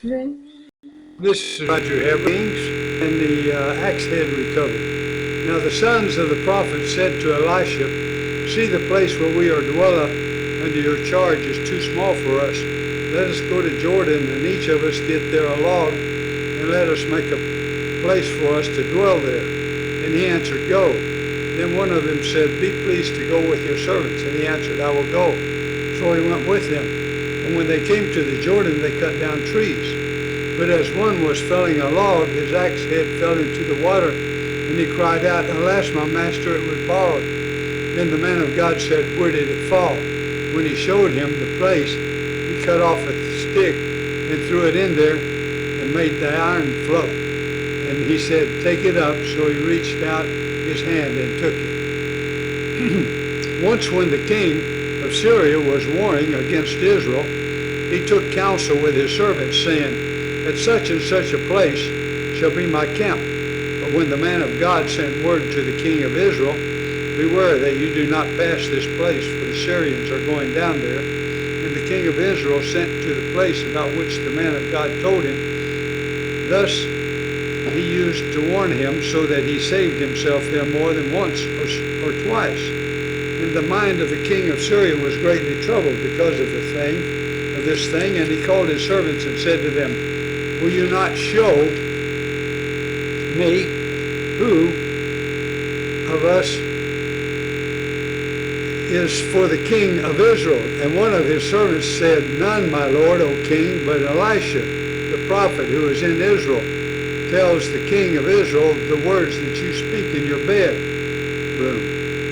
This is Roger Hevings, and the axe head recovered. Now the sons of the prophet said to Elisha, "See, the place where we are dwelling under your charge is too small for us. Let us go to Jordan, and each of us get there a log, and let us make a place for us to dwell there." And he answered, "Go." Then one of them said, "Be pleased to go with your servants." And he answered, "I will go." So he went with them. And when they came to the Jordan, they cut down trees. But as one was felling a log, his axe head fell into the water, and he cried out, "Alas, my master, it was borrowed." Then the man of God said, "Where did it fall?" When he showed him the place, he cut off a stick and threw it in there and made the iron float. And he said, "Take it up." So he reached out his hand and took it. Once when the king of Syria was warring against Israel, he took counsel with his servants, saying, "At such and such a place shall be my camp." But when the man of God sent word to the king of Israel, "Beware that you do not pass this place, for the Syrians are going down there." And the king of Israel sent to the place about which the man of God told him. Thus he used to warn him, so that he saved himself there more than once or twice. And the mind of the king of Syria was greatly troubled because of this thing, and he called his servants and said to them, "Will you not show me who of us is for the king of Israel?" And one of his servants said, "None, my lord, O king, but Elisha, the prophet who is in Israel, tells the king of Israel the words that you speak in your bedroom."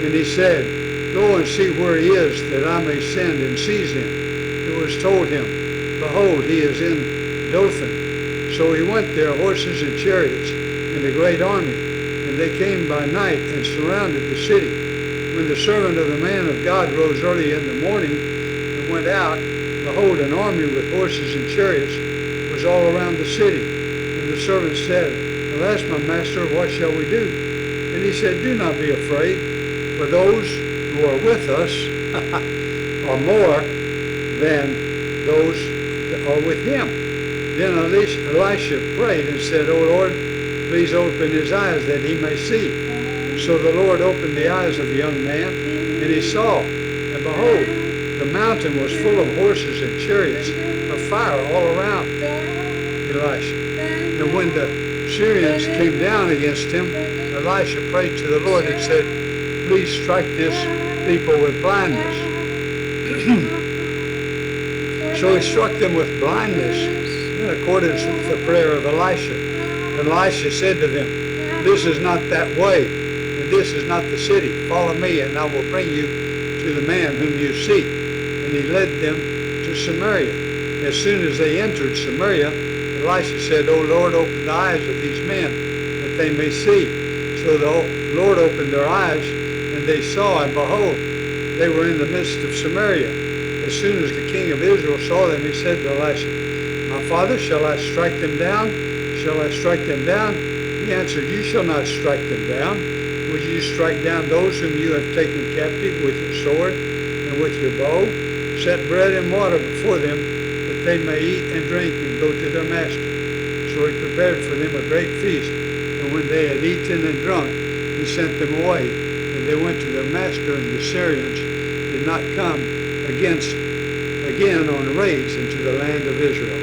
And he said, "Go and see where he is, that I may send and seize him." It was told him, "Behold, he is in Dothan." So he went there, horses and chariots, and a great army. And they came by night and surrounded the city. When the servant of the man of God rose early in the morning and went out, behold, an army with horses and chariots was all around the city. And the servant said, "Alas, my master, what shall we do?" And he said, "Do not be afraid, for those who are with us are more than those that are with him." Then Elisha prayed and said, "O Lord, please open his eyes that he may see." So the Lord opened the eyes of the young man, and he saw, and behold, the mountain was full of horses and chariots of fire all around Elisha. And when the Syrians came down against him, Elisha prayed to the Lord and said, "Please strike this people with blindness." So he struck them with blindness in accordance with the prayer of Elisha. And Elisha said to them, "This is not that way, and this is not the city. Follow me, and I will bring you to the man whom you seek." And he led them to Samaria. As soon as they entered Samaria, Elisha said, "O Lord, open the eyes of these men, that they may see." So the Lord opened their eyes, and they saw, and behold, they were in the midst of Samaria. As soon as the king of Israel saw them, he said to Elisha, "My father, shall I strike them down? Shall I strike them down?" He answered, "You shall not strike them down. Will you strike down those whom you have taken captive with your sword and with your bow? Set bread and water before them, that they may eat and drink and go to their master." So he prepared for them a great feast. And when they had eaten and drunk, he sent them away. And they went to their master, and the Syrians did not come again on raids into the land of Israel.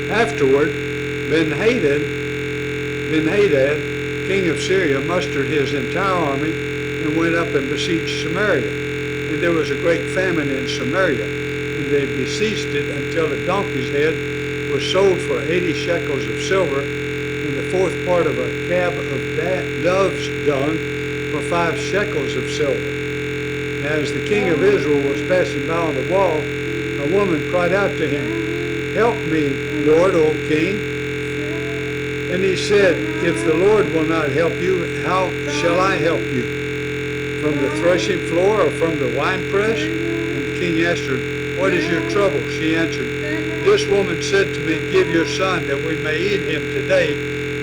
Afterward, Ben-Hadad, king of Syria, mustered his entire army and went up and besieged Samaria. And there was a great famine in Samaria, and they besieged it until a donkey's head was sold for 80 shekels of silver, and the fourth part of a cab of dove's dung for 5 shekels of silver. As the king of Israel was passing by on the wall, a woman cried out to him, "Help me, Lord, O king." And he said, "If the Lord will not help you, how shall I help you? From the threshing floor or from the winepress?" And the king asked her, "What is your trouble?" She answered, "This woman said to me, 'Give your son, that we may eat him today,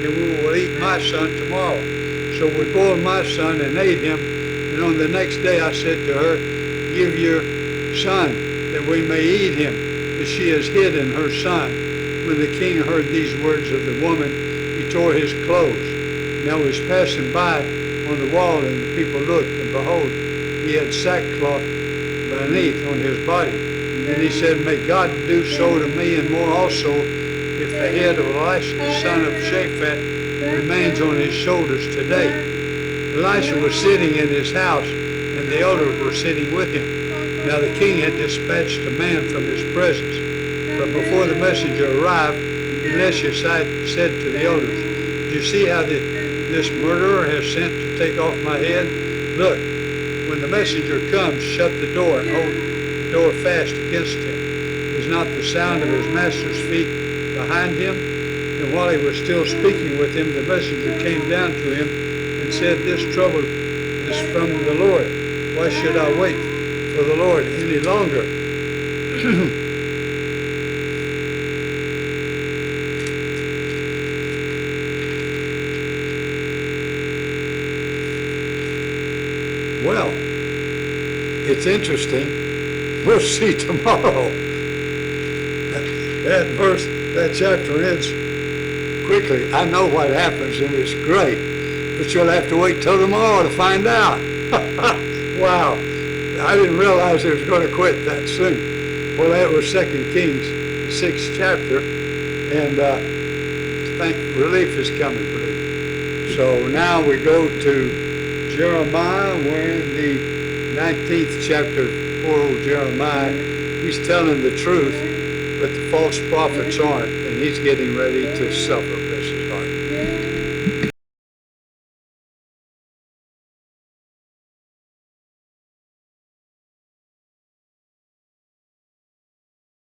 and we will eat my son tomorrow.' So we boiled my son and ate him. And on the next day I said to her, 'Give your son, that we may eat him.' but she has hidden her son. When the king heard these words of the woman, he tore his clothes. Now he was passing by on the wall, and the people looked, and behold, he had sackcloth beneath on his body. And he said, May God do so to me, and more also, if the head of Elisha, the son of Shaphat, remains on his shoulders today. Elisha was sitting in his house, and the elders were sitting with him. Now the king had dispatched a man from his presence. But before the messenger arrived, Elisha said to the elders, Do you see how this murderer has sent to take off my head? Look, when the messenger comes, shut the door and hold the door fast against him. Is not the sound of his master's feet behind him? And while he was still speaking with him, the messenger came down to him and said, This trouble is from the Lord. Why should I wait for the Lord any longer? Well, it's interesting. We'll see tomorrow. That chapter ends quickly. I know what happens, and it's great. But you'll have to wait till tomorrow to find out. Wow. I didn't realize it was going to quit that soon. Well, that was 2 Kings, the 6th chapter. And relief is coming, believe. So now we go to Jeremiah. We're in the 19th chapter. Poor old Jeremiah. He's telling the truth, but the false prophets aren't, and he's getting ready to suffer.